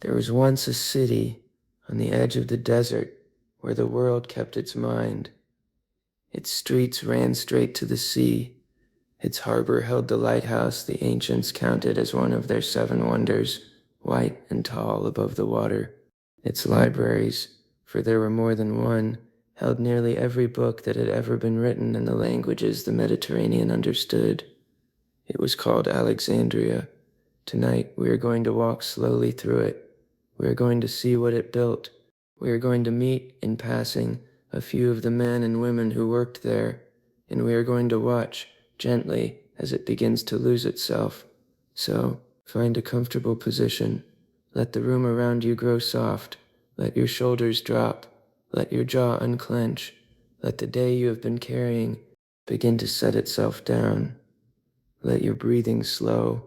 There was once a city on the edge of the desert where the world kept its mind. Its streets ran straight to the sea. Its harbor held the lighthouse the ancients counted as one of their 7 wonders, white and tall above the water. Its libraries, for there were more than one, held nearly every book that had ever been written in the languages the Mediterranean understood. It was called Alexandria. Tonight we are going to walk slowly through it. We are going to see what it built. We are going to meet, in passing, a few of the men and women who worked there, and we are going to watch, gently, as it begins to lose itself. So, find a comfortable position. Let the room around you grow soft. Let your shoulders drop. Let your jaw unclench. Let the day you have been carrying begin to set itself down. Let your breathing slow,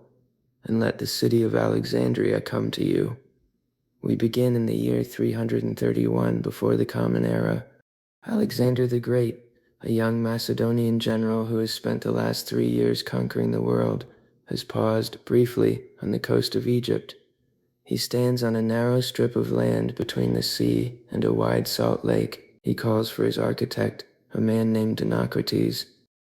and let the city of Alexandria come to you. We begin in the year 331 before the Common Era. Alexander the Great, a young Macedonian general who has spent the last 3 years conquering the world, has paused briefly on the coast of Egypt. He stands on a narrow strip of land between the sea and a wide salt lake. He calls for his architect, a man named Dinocrates.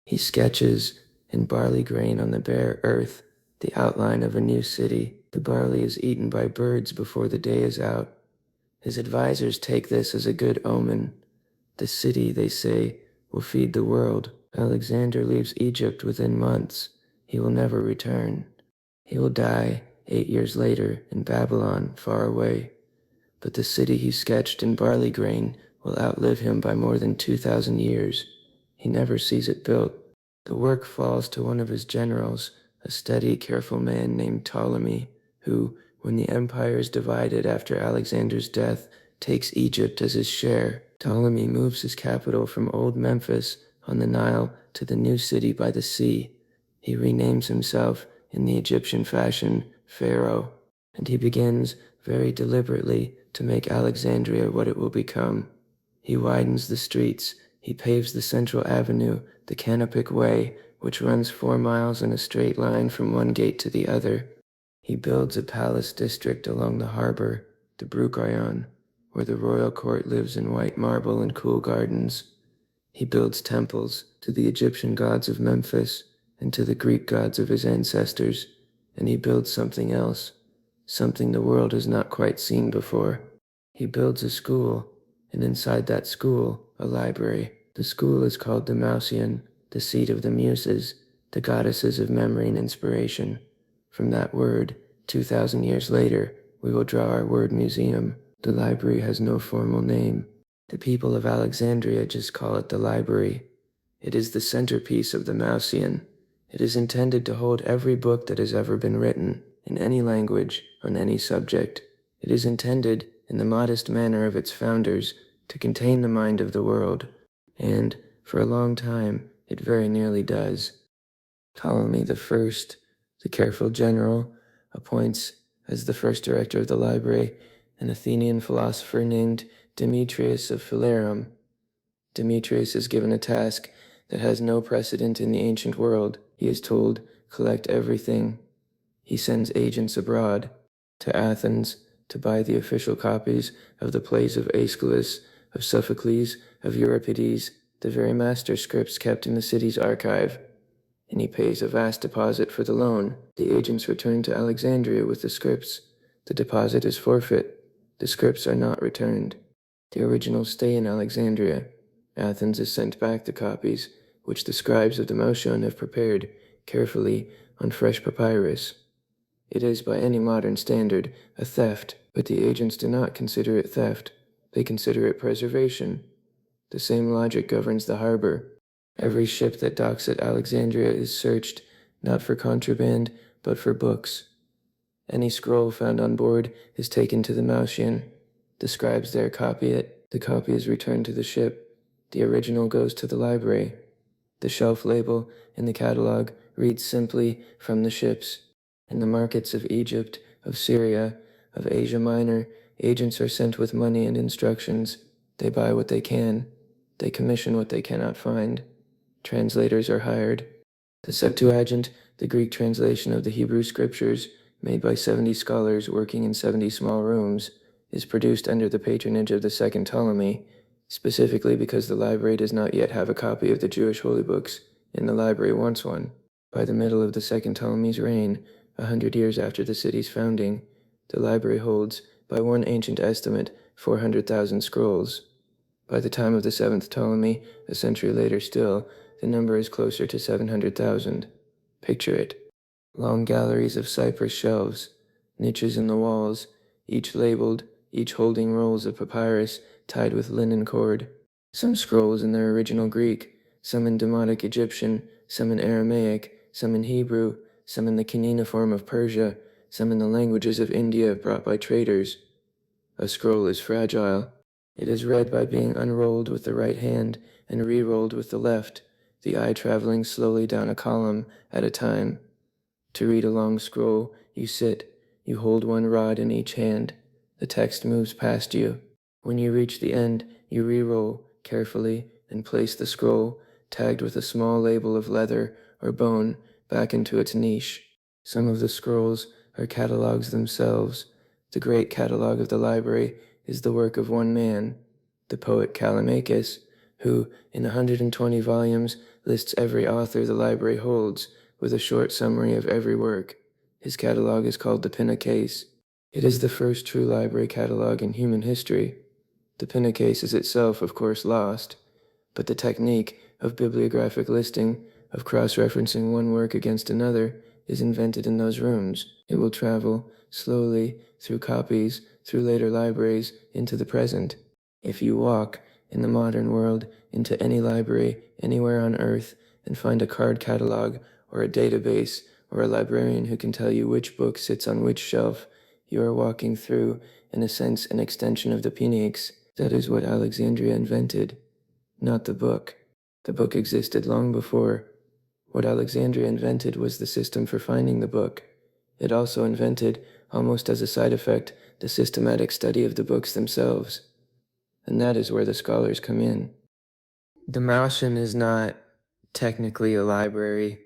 He sketches, in barley grain on the bare earth, the outline of a new city. The barley is eaten by birds before the day is out. His advisors take this as a good omen. The city, they say, will feed the world. Alexander leaves Egypt within months. He will never return. He will die 8 years later in Babylon, far away. But the city he sketched in barley grain will outlive him by more than 2,000 years. He never sees it built. The work falls to one of his generals, a steady, careful man named Ptolemy, who, when the empire is divided after Alexander's death, takes Egypt as his share. Ptolemy moves his capital from old Memphis on the Nile to the new city by the sea. He renames himself, in the Egyptian fashion, Pharaoh, and he begins, very deliberately, to make Alexandria what it will become. He widens the streets. He paves the central avenue, the Canopic Way, which runs 4 miles in a straight line from one gate to the other. He builds a palace district along the harbor, the Brucheion, where the royal court lives in white marble and cool gardens. He builds temples to the Egyptian gods of Memphis and to the Greek gods of his ancestors, and he builds something else, something the world has not quite seen before. He builds a school, and inside that school, a library. The school is called the Mouseion, the seat of the Muses, the goddesses of memory and inspiration. From that word, 2,000 years later, we will draw our word museum. The library has no formal name. The people of Alexandria just call it the library. It is the centerpiece of the Mouseion. It is intended to hold every book that has ever been written, in any language, on any subject. It is intended, in the modest manner of its founders, to contain the mind of the world, and, for a long time, it very nearly does. Ptolemy I, the careful general, appoints, as the first director of the library, an Athenian philosopher named Demetrius of Phalerum. Demetrius is given a task that has no precedent in the ancient world. He is told, collect everything. He sends agents abroad, to Athens, to buy the official copies of the plays of Aeschylus, of Sophocles, of Euripides, the very master scripts kept in the city's archive. And he pays a vast deposit for the loan. The agents return to Alexandria with the scripts. The deposit is forfeit. The scripts are not returned. The originals stay in Alexandria. Athens has sent back the copies, which the scribes of the Mouseion have prepared, carefully, on fresh papyrus. It is, by any modern standard, a theft, but the agents do not consider it theft. They consider it preservation. The same logic governs the harbor. Every ship that docks at Alexandria is searched, not for contraband, but for books. Any scroll found on board is taken to the Mouseion. The scribes there copy it. The copy is returned to the ship. The original goes to the library. The shelf label in the catalogue reads simply, from the ships. In the markets of Egypt, of Syria, of Asia Minor, agents are sent with money and instructions. They buy what they can. They commission what they cannot find. Translators are hired. The Septuagint, the Greek translation of the Hebrew scriptures, made by 70 scholars working in 70 small rooms, is produced under the patronage of the second Ptolemy, specifically because the library does not yet have a copy of the Jewish holy books, and the library wants one. By the middle of the second Ptolemy's reign, 100 years after the city's founding, the library holds, by one ancient estimate, 400,000 scrolls. By the time of the seventh Ptolemy, a century later still, the number is closer to 700,000. Picture it. Long galleries of cypress shelves, niches in the walls, each labeled, each holding rolls of papyrus tied with linen cord. Some scrolls in their original Greek, some in Demotic Egyptian, some in Aramaic, some in Hebrew, some in the cuneiform of Persia, some in the languages of India brought by traders. A scroll is fragile. It is read by being unrolled with the right hand and re-rolled with the left, the eye traveling slowly down a column at a time. To read a long scroll, you sit, you hold one rod in each hand. The text moves past you. When you reach the end, you re-roll carefully and place the scroll, tagged with a small label of leather or bone, back into its niche. Some of the scrolls are catalogues themselves. The great catalogue of the library is the work of one man, the poet Callimachus, who, in 120 volumes, lists every author the library holds, with a short summary of every work. His catalogue is called the Pinakes. It is the first true library catalogue in human history. The Pinakes is itself, of course, lost, but the technique of bibliographic listing, of cross-referencing one work against another, is invented in those rooms. It will travel, slowly, through copies, through later libraries, into the present. If you walk, in the modern world, into any library, anywhere on Earth, and find a card catalogue, or a database, or a librarian who can tell you which book sits on which shelf, you are walking through, in a sense, an extension of the Pinakes. That is what Alexandria invented, not the book. The book existed long before. What Alexandria invented was the system for finding the book. It also invented, almost as a side effect, the systematic study of the books themselves. And that is where the scholars come in. The Mouseion is not technically a library.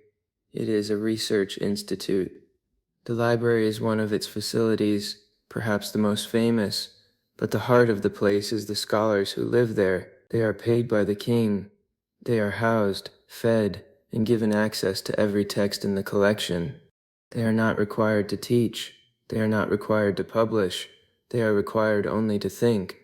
It is a research institute. The library is one of its facilities, perhaps the most famous, but the heart of the place is the scholars who live there. They are paid by the king. They are housed, fed, and given access to every text in the collection. They are not required to teach. They are not required to publish. They are required only to think.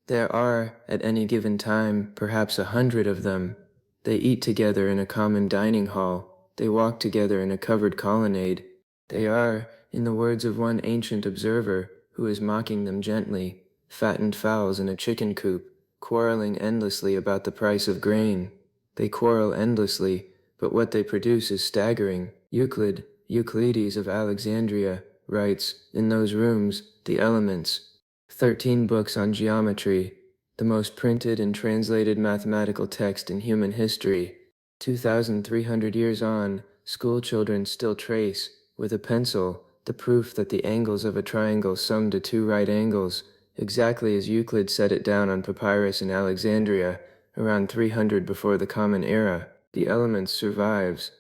There are, at any given time, perhaps 100 of them. They eat together in a common dining hall. They walk together in a covered colonnade. They are, in the words of one ancient observer, who is mocking them gently, fattened fowls in a chicken coop, quarreling endlessly about the price of grain. They quarrel endlessly, but what they produce is staggering. Euclides of Alexandria, writes, in those rooms, the elements, 13 books on geometry, the most printed and translated mathematical text in human history. 2,300 years on, school children still trace, with a pencil, the proof that the angles of a triangle sum to 2 right angles, exactly as Euclid set it down on papyrus in Alexandria, around 300 before the Common Era. The Elements survives.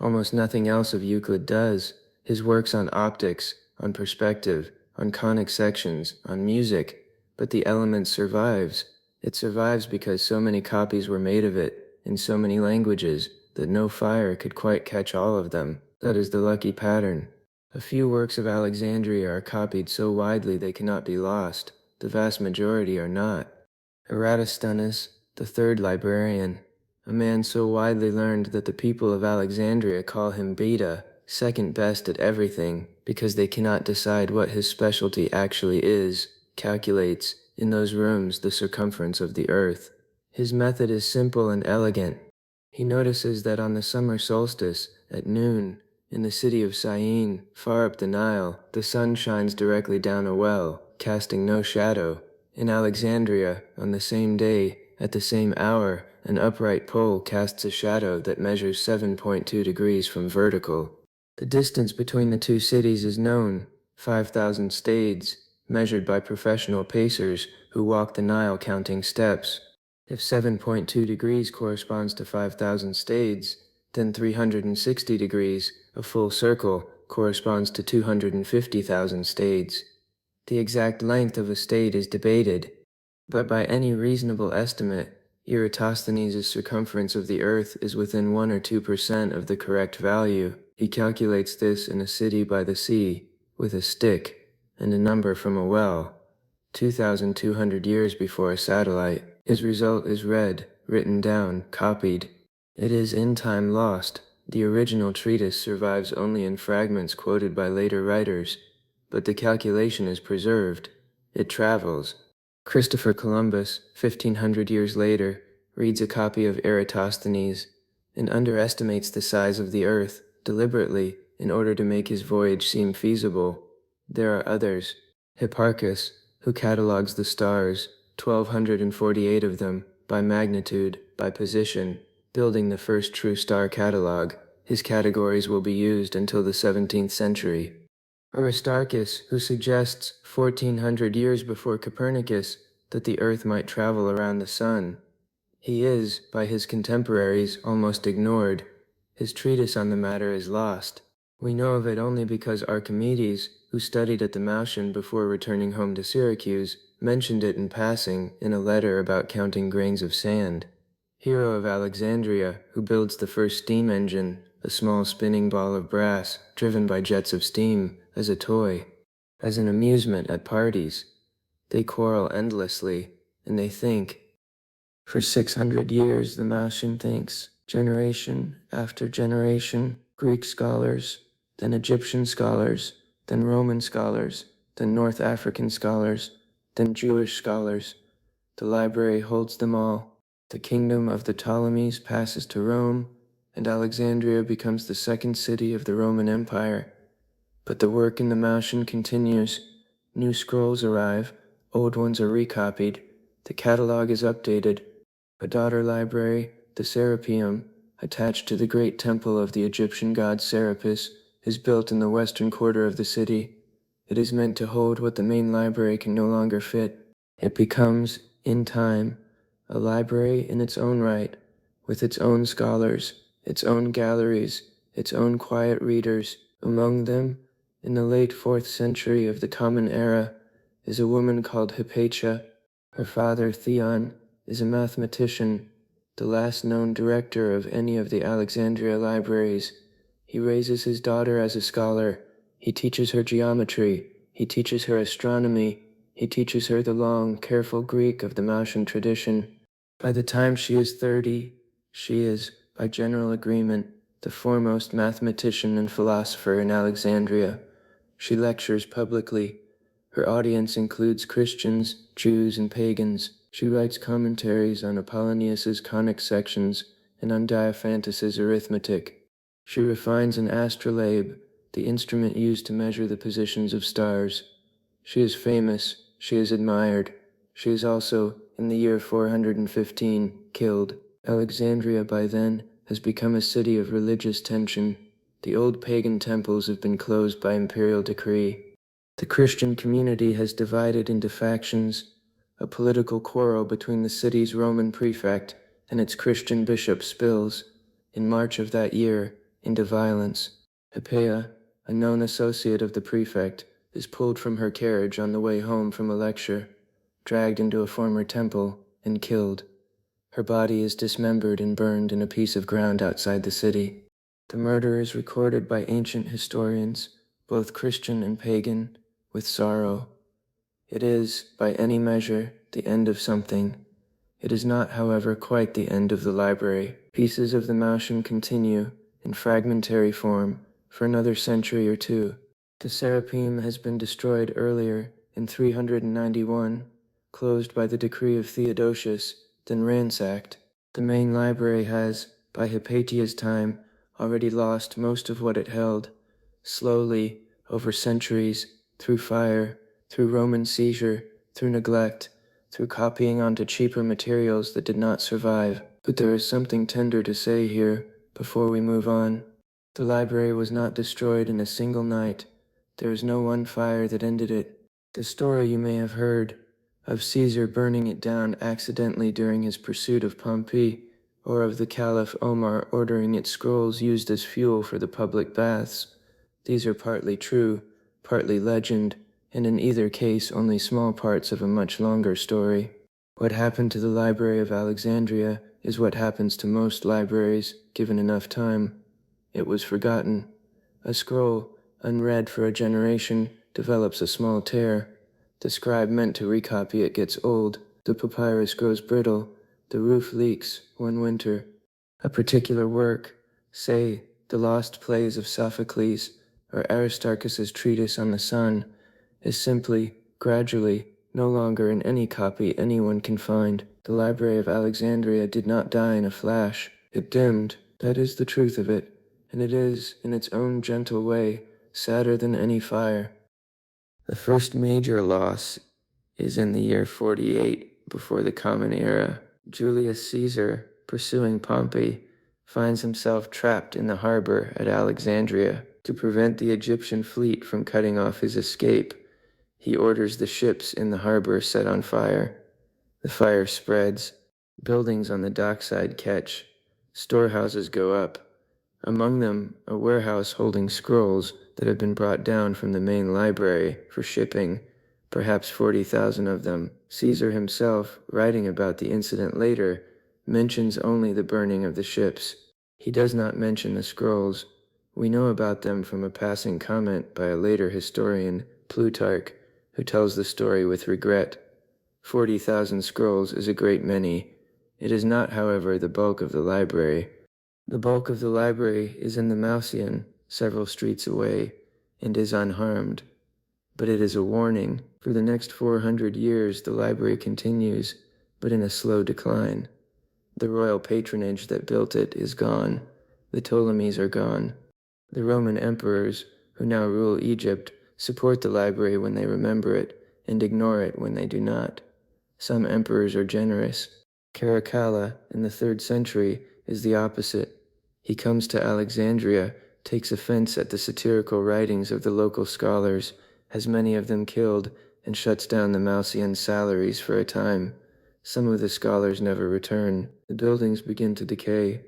Almost nothing else of Euclid does. His works on optics, on perspective, on conic sections, on music. But the Elements survives. It survives because so many copies were made of it, in so many languages, that no fire could quite catch all of them. That is the lucky pattern. A few works of Alexandria are copied so widely they cannot be lost. The vast majority are not. Eratosthenes, the third librarian, a man so widely learned that the people of Alexandria call him Beta, second best at everything, because they cannot decide what his specialty actually is, calculates, in those rooms, the circumference of the earth. His method is simple and elegant. He notices that on the summer solstice, at noon, in the city of Syene, far up the Nile, the sun shines directly down a well, casting no shadow. In Alexandria, on the same day, at the same hour, an upright pole casts a shadow that measures 7.2 degrees from vertical. The distance between the two cities is known, 5,000 stades, measured by professional pacers who walk the Nile counting steps. If 7.2 degrees corresponds to 5,000 stades, then 360 degrees, a full circle, corresponds to 250,000 stades. The exact length of a stade is debated, but by any reasonable estimate, Eratosthenes' circumference of the earth is within 1 or 2% of the correct value. He calculates this in a city by the sea, with a stick, and a number from a well, 2,200 years before a satellite. His result is read, written down, copied. It is in time lost. The original treatise survives only in fragments quoted by later writers, but the calculation is preserved. It travels. Christopher Columbus, 1,500 years later, reads a copy of Eratosthenes and underestimates the size of the earth deliberately in order to make his voyage seem feasible. There are others. Hipparchus, who catalogues the stars, 1,248 of them, by magnitude, by position, building the first true star catalogue. His categories will be used until the 17th century. Aristarchus, who suggests 1,400 years before Copernicus that the Earth might travel around the Sun. He is, by his contemporaries, almost ignored. His treatise on the matter is lost. We know of it only because Archimedes, who studied at the Mouseion before returning home to Syracuse, mentioned it in passing in a letter about counting grains of sand. Hero of Alexandria, who builds the first steam engine, a small spinning ball of brass driven by jets of steam, as a toy, as an amusement at parties. They quarrel endlessly, and they think. For 600 years the Mouseion thinks, generation after generation, Greek scholars, then Egyptian scholars, then Roman scholars, then North African scholars, then Jewish scholars. The library holds them all. The kingdom of the Ptolemies passes to Rome, and Alexandria becomes the second city of the Roman Empire. But the work in the Mouseion continues. New scrolls arrive, old ones are recopied, the catalogue is updated. A daughter library, the Serapeum, attached to the great temple of the Egyptian god Serapis, is built in the western quarter of the city. It is meant to hold what the main library can no longer fit. It becomes, in time, a library in its own right, with its own scholars, its own galleries, its own quiet readers. Among them, in the late 4th century of the Common Era, is a woman called Hypatia. Her father, Theon, is a mathematician, the last known director of any of the Alexandria libraries. He raises his daughter as a scholar. He teaches her geometry. He teaches her astronomy. He teaches her the long, careful Greek of the Mouseion tradition. By the time she is 30, she is, by general agreement, the foremost mathematician and philosopher in Alexandria. She lectures publicly. Her audience includes Christians, Jews, and pagans. She writes commentaries on Apollonius's conic sections and on Diophantus's arithmetic. She refines an astrolabe, the instrument used to measure the positions of stars. She is famous, she is admired. She is also, in the year 415, killed. Alexandria by then has become a city of religious tension. The old pagan temples have been closed by imperial decree. The Christian community has divided into factions. A political quarrel between the city's Roman prefect and its Christian bishop spills, in March of that year, into violence. Hypatia, a known associate of the prefect, is pulled from her carriage on the way home from a lecture, dragged into a former temple, and killed. Her body is dismembered and burned in a piece of ground outside the city. The murder is recorded by ancient historians, both Christian and pagan, with sorrow. It is, by any measure, the end of something. It is not, however, quite the end of the library. Pieces of the Mouseion continue, in fragmentary form, for another century or two. The Serapeum has been destroyed earlier, in 391, closed by the decree of Theodosius, then ransacked. The main library has, by Hypatia's time, already lost most of what it held. Slowly, over centuries, through fire, through Roman seizure, through neglect, through copying onto cheaper materials that did not survive. But there is something tender to say here, before we move on. The library was not destroyed in a single night. There is no one fire that ended it. The story you may have heard, of Caesar burning it down accidentally during his pursuit of Pompey, or of the Caliph Omar ordering its scrolls used as fuel for the public baths. These are partly true, partly legend, and in either case only small parts of a much longer story. What happened to the Library of Alexandria is what happens to most libraries, given enough time. It was forgotten. A scroll, unread for a generation, develops a small tear. The scribe meant to recopy it gets old, the papyrus grows brittle, the roof leaks one winter. A particular work, say, the lost plays of Sophocles, or Aristarchus's treatise on the sun, is simply, gradually, no longer in any copy anyone can find. The Library of Alexandria did not die in a flash. It dimmed, that is the truth of it, and it is, in its own gentle way, sadder than any fire. The first major loss is in the year 48 before the Common Era. Julius Caesar, pursuing Pompey, finds himself trapped in the harbor at Alexandria. To prevent the Egyptian fleet from cutting off his escape, he orders the ships in the harbor set on fire. The fire spreads. Buildings on the dockside catch. Storehouses go up. Among them, a warehouse holding scrolls that have been brought down from the main library for shipping, perhaps 40,000 of them. Caesar himself, writing about the incident later, mentions only the burning of the ships. He does not mention the scrolls. We know about them from a passing comment by a later historian, Plutarch, who tells the story with regret. 40,000 scrolls is a great many. It is not, however, the bulk of the library. The bulk of the library is in the Mouseion, several streets away, and is unharmed. But it is a warning. For the next 400 years the library continues, but in a slow decline. The royal patronage that built it is gone. The Ptolemies are gone. The Roman emperors, who now rule Egypt, support the library when they remember it, and ignore it when they do not. Some emperors are generous. Caracalla, in the 3rd century, is the opposite. He comes to Alexandria, takes offense at the satirical writings of the local scholars, has many of them killed, and shuts down the Mouseion salaries for a time. Some of the scholars never return. The buildings begin to decay.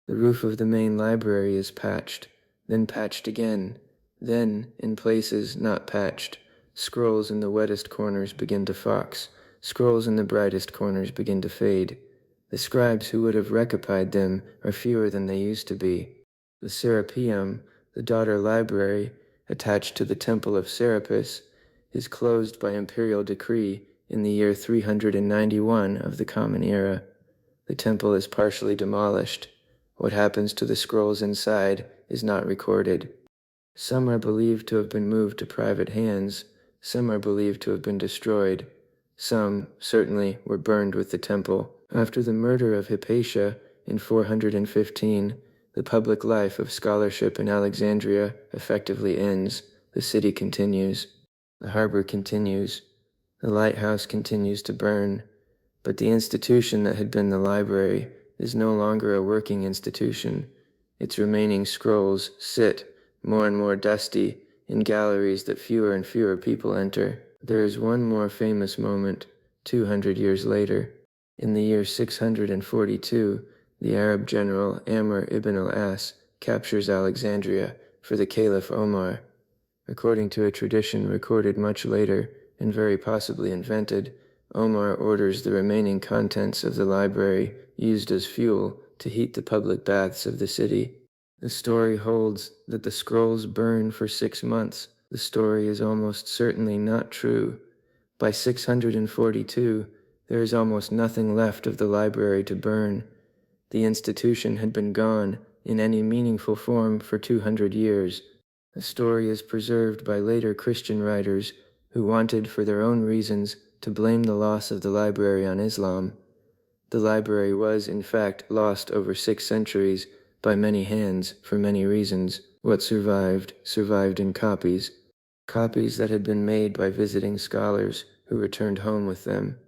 The roof of the main library is patched, then patched again, then, in places not patched, scrolls in the wettest corners begin to fox, scrolls in the brightest corners begin to fade. The scribes who would have recopied them are fewer than they used to be. The Serapeum, the daughter library, attached to the Temple of Serapis, is closed by imperial decree in the year 391 of the Common Era. The temple is partially demolished. What happens to the scrolls inside is not recorded. Some are believed to have been moved to private hands, some are believed to have been destroyed. Some, certainly, were burned with the temple. After the murder of Hypatia in 415, the public life of scholarship in Alexandria effectively ends. The city continues. The harbor continues. The lighthouse continues to burn. But the institution that had been the library is no longer a working institution. Its remaining scrolls sit, more and more dusty, in galleries that fewer and fewer people enter. There is one more famous moment, 200 years later. In the year 642, the Arab general Amr ibn al-As captures Alexandria for the Caliph Omar. According to a tradition recorded much later, and very possibly invented, Omar orders the remaining contents of the library used as fuel to heat the public baths of the city. The story holds that the scrolls burn for 6 months. The story is almost certainly not true. By 642, there is almost nothing left of the library to burn. The institution had been gone in any meaningful form for 200 years. The story is preserved by later Christian writers who wanted, for their own reasons, to blame the loss of the library on Islam. The library was, in fact, lost over 6 centuries by many hands for many reasons. What survived in copies. Copies that had been made by visiting scholars who returned home with them.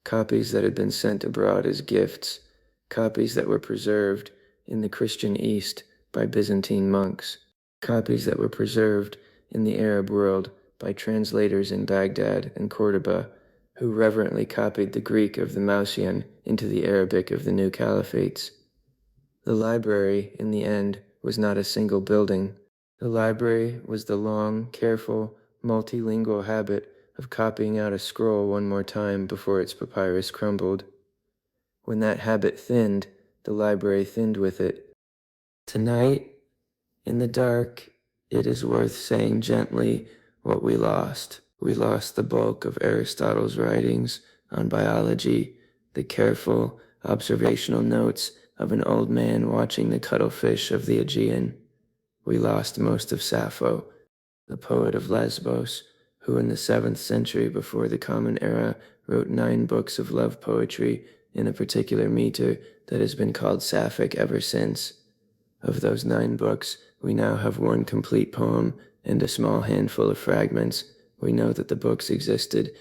Copies that had been sent abroad as gifts. Copies that were preserved in the Christian East by Byzantine monks. Copies that were preserved in the Arab world by translators in Baghdad and Cordoba, who reverently copied the Greek of the Mouseion into the Arabic of the new caliphates. The library, in the end, was not a single building. The library was the long, careful, multilingual habit of copying out a scroll one more time before its papyrus crumbled. When that habit thinned, the library thinned with it. Tonight, in the dark, it is worth saying gently what we lost. We lost the bulk of Aristotle's writings on biology, the careful, observational notes of an old man watching the cuttlefish of the Aegean. We lost most of Sappho, the poet of Lesbos, who in the 7th century before the Common Era wrote 9 books of love poetry in a particular meter that has been called Sapphic ever since. Of those 9 books, we now have 1 complete poem and a small handful of fragments. We know that the books existed.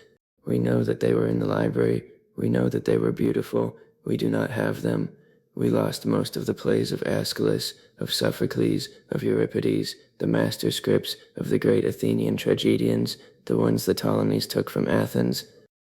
We know that they were in the library. We know that they were beautiful. We do not have them. We lost most of the plays of Aeschylus, of Sophocles, of Euripides, the master scripts of the great Athenian tragedians, the ones the Ptolemies took from Athens.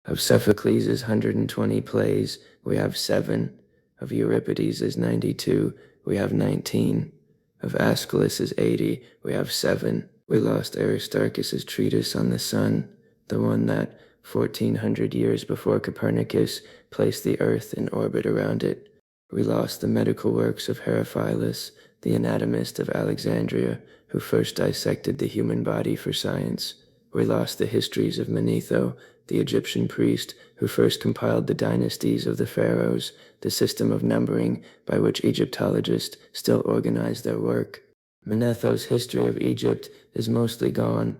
Of Sophocles' 120 plays, we have 7. Of Euripides' 92, we have 19. Of Aeschylus' 80, we have 7. We lost Aristarchus' treatise on the sun, the one that, 1400 years before Copernicus, placed the earth in orbit around it. We lost the medical works of Herophilus, the anatomist of Alexandria, who first dissected the human body for science. We lost the histories of Manetho, the Egyptian priest, who first compiled the dynasties of the pharaohs, the system of numbering by which Egyptologists still organize their work. Manetho's history of Egypt is mostly gone.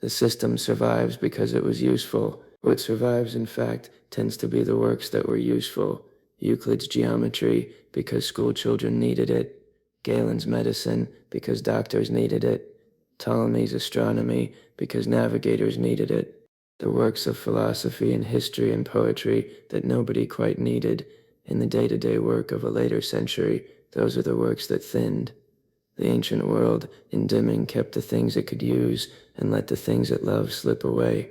The system survives because it was useful. What survives, in fact, tends to be the works that were useful. Euclid's geometry, because school children needed it. Galen's medicine, because doctors needed it. Ptolemy's astronomy, because navigators needed it. The works of philosophy and history and poetry that nobody quite needed. In the day-to-day work of a later century, those are the works that thinned. The ancient world, in dimming, kept the things it could use and let the things it loved slip away.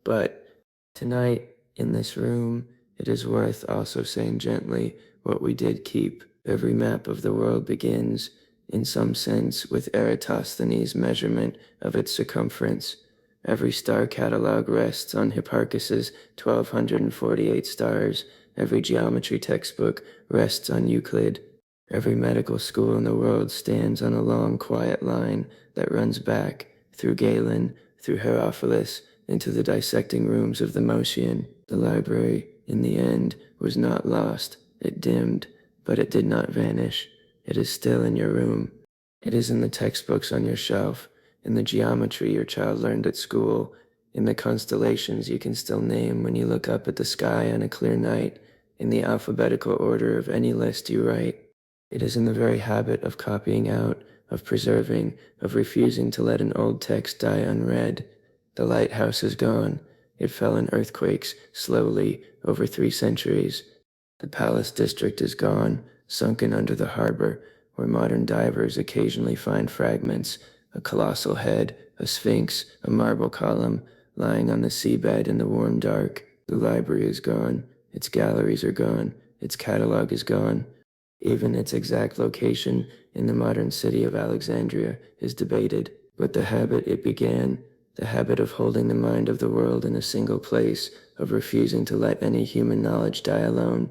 But tonight, in this room, it is worth also saying gently what we did keep. Every map of the world begins, in some sense, with Eratosthenes' measurement of its circumference. Every star catalogue rests on Hipparchus's 1248 stars. Every geometry textbook rests on Euclid. Every medical school in the world stands on a long, quiet line that runs back through Galen, through Herophilus, into the dissecting rooms of the Mouseion. The library, in the end, was not lost. It dimmed, but it did not vanish. It is still in your room. It is in the textbooks on your shelf, in the geometry your child learned at school, in the constellations you can still name when you look up at the sky on a clear night, in the alphabetical order of any list you write. It is in the very habit of copying out, of preserving, of refusing to let an old text die unread. The lighthouse is gone. It fell in earthquakes, slowly, over 3 centuries. The palace district is gone, sunken under the harbour, where modern divers occasionally find fragments, a colossal head, a sphinx, a marble column, lying on the seabed in the warm dark. The library is gone. Its galleries are gone. Its catalogue is gone. Even its exact location in the modern city of Alexandria is debated, but the habit it began, the habit of holding the mind of the world in a single place, of refusing to let any human knowledge die alone,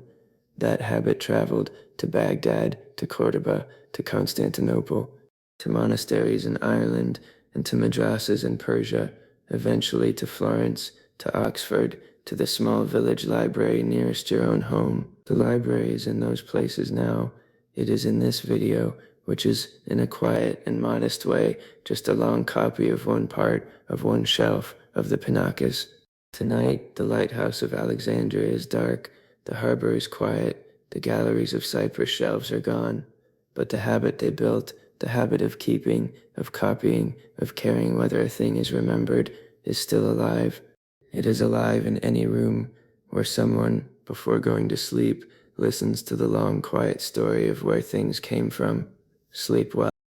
that habit traveled to Baghdad, to Cordoba, to Constantinople, to monasteries in Ireland, and to madrasas in Persia, eventually to Florence, to Oxford, to the small village library nearest your own home. The library is in those places now. It is in this video, which is, in a quiet and modest way, just a long copy of one part of one shelf of the Pinakes. Tonight, the lighthouse of Alexandria is dark, the harbour is quiet, the galleries of cypress shelves are gone. But the habit they built, the habit of keeping, of copying, of caring whether a thing is remembered, is still alive. It is alive in any room where someone, before going to sleep, listens to the long, quiet story of where things came from. Sleep well.